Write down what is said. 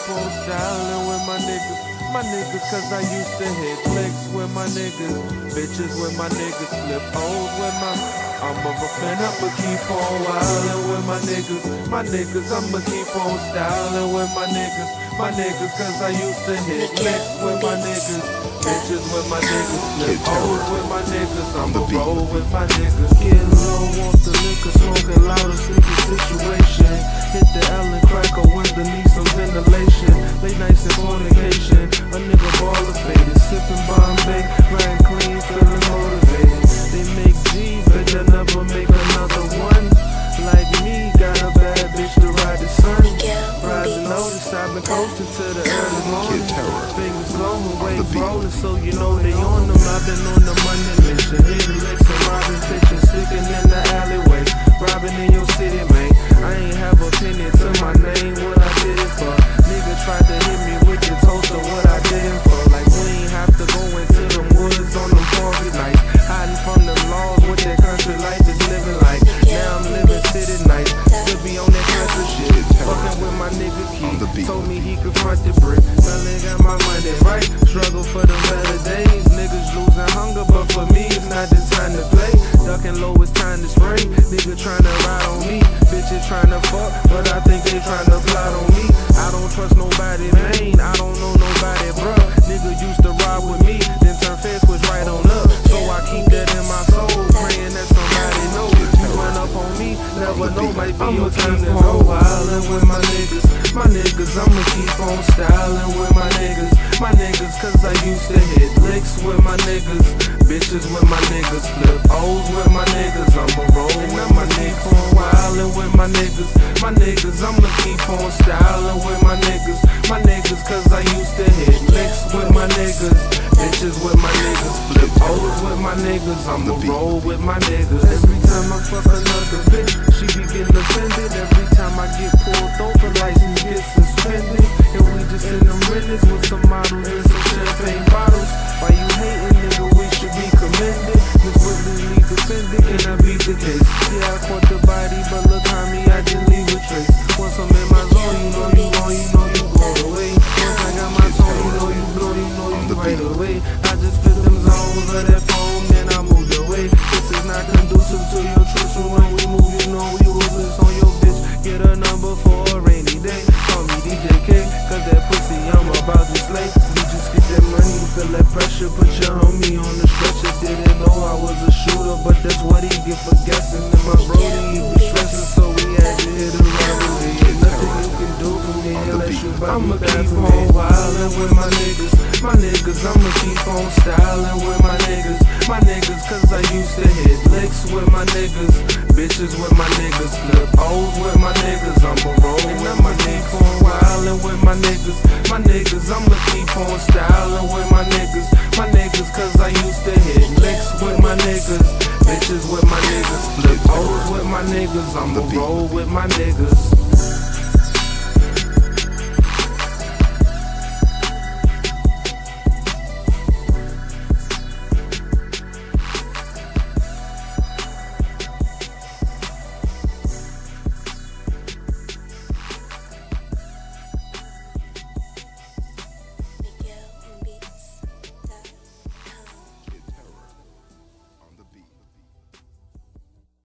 on styling with my niggas. My niggas, cause I used to hit flicks with my niggas. Bitches with my niggas, flip O's with my. I'm a fan, I'ma keep on wildin' with my niggas. My niggas, I'ma keep on styling with my niggas. My niggas, cause I used to hit flicks with my niggas. Bitches with my niggas, flip O's with my niggas. I'ma roll with my niggas. Get low off the liquor, smoking louder, sleepy situation. Hit the L and crack a window, need some ventilation. Late nights in fornication, a nigga baller faded. Sipping Bombay, riding clean, feeling motivated. They make G's, but they'll never make another one. Like me, got a bad bitch to ride the sun. Rising notice, I've been coasting to the early morning. Fingers long and waves rolling, so you know they on them. I've been on the money mission, hitting licks and robbing bitches, sticking in the alleyway, robbing in your city, man. I ain't have a penny to my name, what I did it for. Nigga tried to hit me with the toaster, what I did it for. Like we ain't have to go into the woods on them foggy nights, hiding from the laws what that country life is living like. Now I'm living city nights, still be on that country shit. Fucking with my nigga Key, told me he could front the brick. Finally got my money right, struggle for the better days. Niggas losing hunger, but for me it's not the time to play. Ducking low, it's time to spray. Nigga tryna ride on me, bitches tryna fuck, but I think they tryna plot on me. I don't trust nobody, man, I don't know nobody, bruh. Nigga used to ride with me, then turn fast switch right on up. So I keep that in my soul, praying that somebody knows. You went up on me, never know, might be your time to go. Wildin' with my niggas, I'ma keep on styling with my niggas. My niggas, cause I used to hit licks with my niggas. Bitches with my niggas, flip O's with my niggas. I'ma roll with my niggas, wildin' with my niggas. My niggas, I'ma keep on styling with my niggas. My niggas, cause I used to hit licks with my niggas. Bitches with my niggas, flip O's with my niggas. I'ma roll with my niggas. Every time I fuck another bitch, she be getting offended. Every time I get pulled over, license get suspended. And we just in them riddles with some models and some champagne bottles. Why you hating, nigga? We should be commended. Miss Whitley leaves offended, and I beat the case. Yeah, I caught the body, but look how me, I didn't leave a trace. Once I'm in my zone, you know you gone, you know you blow away. Once I got my tone, you know you blow, you know you right away. I just fit them zones of that foam, then I moved away. This is not conducive to your truth, so when we move, you know we ruthless on your bitch. Get a number for a rainy day. Call me DJ K, cause that pussy I'm about to slay. You just get that money, feel that pressure, put your homie on the stretcher. Didn't know I was a shooter, but that's what he get for guessing. And my brody, he be stressing, so we had to hit a robbery. Ain't nothing you can do for me unless you buy me. I'ma keep on wildin' with my niggas. My niggas, I'ma keep on styling with my niggas. My niggas, cause I used to hit licks with my niggas. Bitches with my niggas, flip O's with my niggas. I'ma roll with my niggas, on wildin' with my niggas. My niggas, I'ma keep on styling with my niggas. My niggas, cause I used to hit licks with my niggas. Bitches with my niggas, flip O's with my niggas. I'ma roll with my niggas.